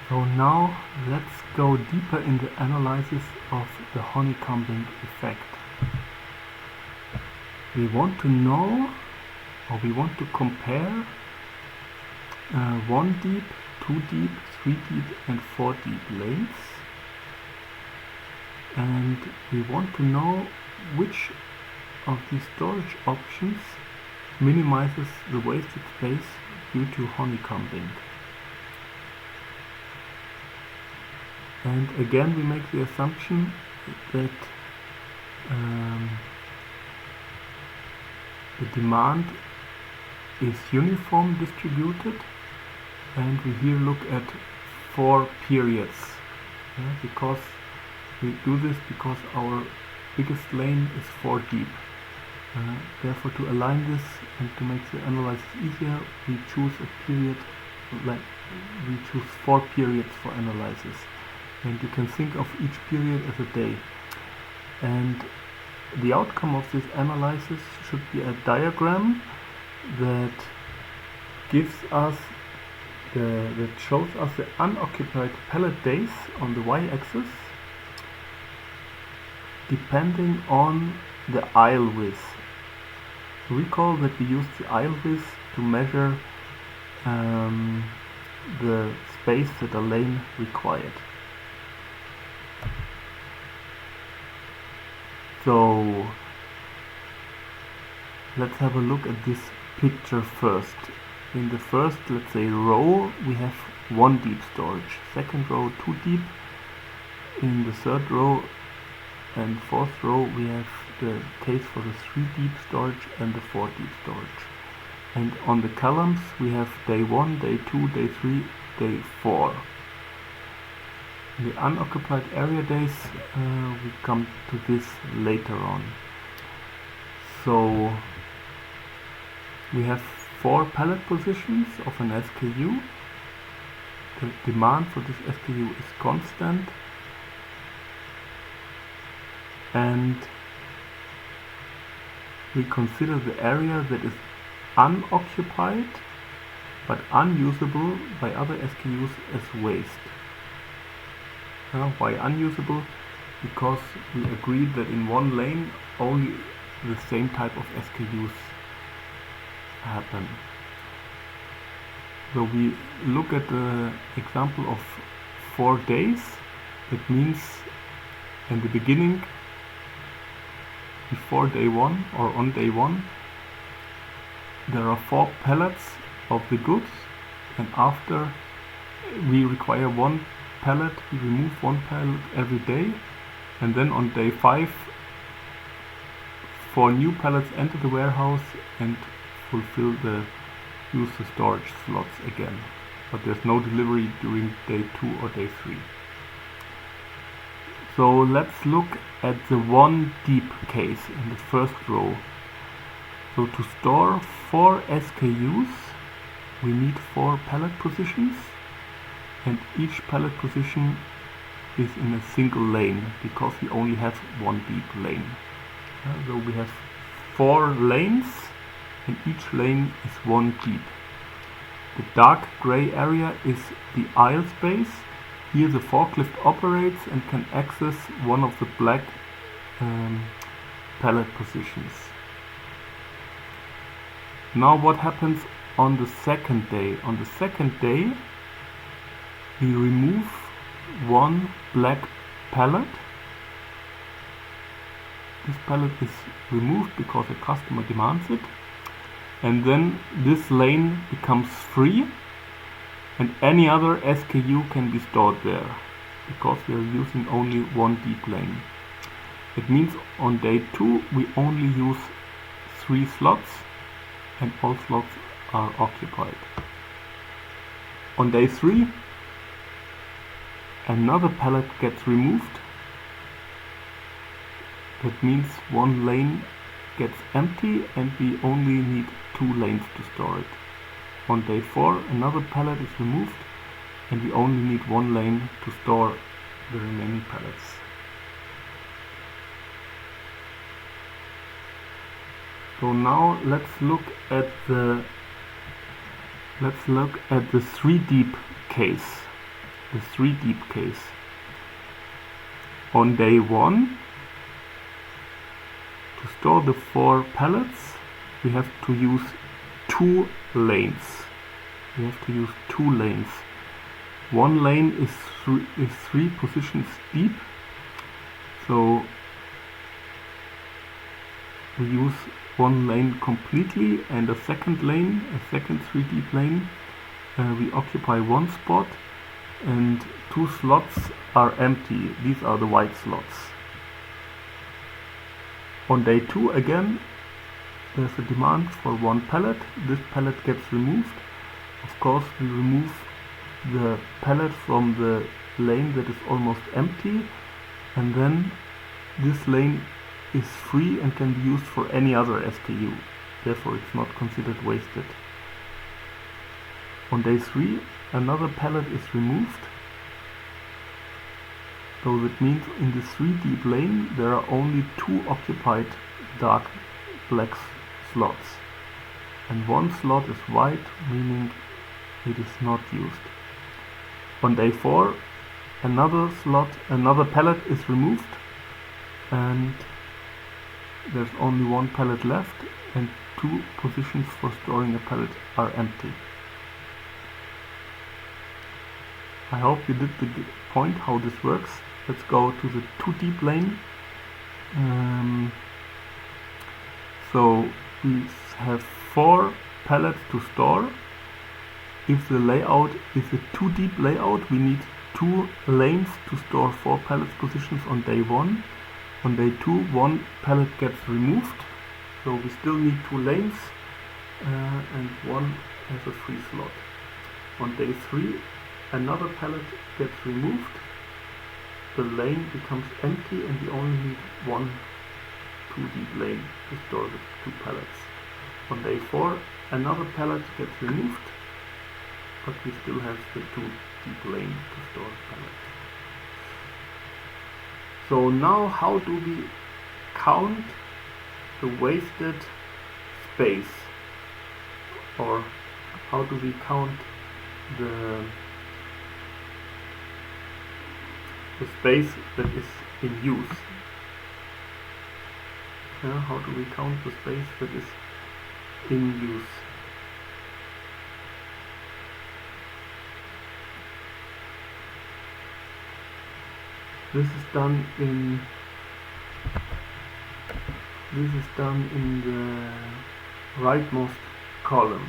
So now let's go deeper in the analysis of the honeycombing effect. We want to know, or we want to compare 1 deep, 2 deep, 3 deep and 4 deep lanes, and we want to know which of these storage options minimizes the wasted space due to honeycombing. And again we make the assumption that the demand is uniform distributed, and we here look at 4 periods, because we do this because our biggest lane is 4 deep. Therefore, to align this and to make the analysis easier, we choose a period, like we choose 4 periods for analysis, and you can think of each period as a day. And the outcome of this analysis should be a diagram that gives us that shows us the unoccupied pallet days on the y-axis depending on the aisle width. Recall that we used the aisle width to measure the space that a lane required. So let's have a look at this picture first. In the first, let's say, row, we have 1 deep storage. Second row, 2 deep. In the third row and fourth row, we have the case for the 3 deep storage and the 4 deep storage. And on the columns, we have day 1, day 2, day 3, day 4. The unoccupied area days, we come to this later on. So we have 4 pallet positions of an SKU. The demand for this SKU is constant, and we consider the area that is unoccupied but unusable by other SKUs as waste. Why unusable? Because we agreed that in one lane only the same type of SKUs happen. So we look at the example of 4 days. That means in the beginning, before day 1 or on day 1, there are 4 pallets of the goods, and after we require 1 pallet, we remove 1 pallet every day, and then on day 5 4 new pallets enter the warehouse and fulfill use the storage slots again, but there's no delivery during day 2 or day 3. So let's look at the 1 deep case in the first row. So to store 4 SKUs, we need 4 pallet positions, and each pallet position is in a single lane because we only have 1 deep lane. So we have 4 lanes, and each lane is 1 deep. The dark gray area is the aisle space. Here the forklift operates and can access one of the black pallet positions. Now what happens on the second day? On the second day, we remove 1 black pallet. This pallet is removed because the customer demands it, and then this lane becomes free, and any other SKU can be stored there because we are using only 1 deep lane. It means on day 2 we only use 3 slots, and all slots are occupied. On day 3, another pallet gets removed. That means 1 lane gets empty and we only need 2 lanes to store it. On day 4, another pallet is removed and we only need 1 lane to store the remaining pallets. So now let's look at the 3 deep case. the 3 deep case. On day 1, to store the 4 pallets, we have to use 2 lanes. We have to use 2 lanes. One lane is 3 positions deep, so we use one lane completely, and a second lane, a second 3 deep lane, we occupy one spot, and 2 slots are empty. These are the white slots. On day 2 again, there's a demand for 1 pallet. This pallet gets removed. Of course, we remove the pallet from the lane that is almost empty, and then this lane is free and can be used for any other SKU. Therefore, it's not considered wasted. On day 3, another pallet is removed. So that means in the 3 deep lane there are only 2 occupied dark black slots, and 1 slot is white, meaning it is not used. On day 4, another pallet is removed, and there's only 1 pallet left, and 2 positions for storing a pallet are empty. I hope you did the point how this works. Let's go to the 2 deep lane. So we have 4 pallets to store. If the layout is a 2 deep layout, we need 2 lanes to store 4 pallet positions on day 1. On day 2, 1 pallet gets removed, so we still need 2 lanes, and 1 has a free slot. On day 3, another pallet gets removed, the lane becomes empty, and we only need 1 2 deep lane to store the 2 pallets. On day 4, another pallet gets removed, but we still have the 2 deep lane to store the pallet. So now how do we count the wasted space, or how do we count the space that is in use? How do we count the space that is in use? This is done in the rightmost column.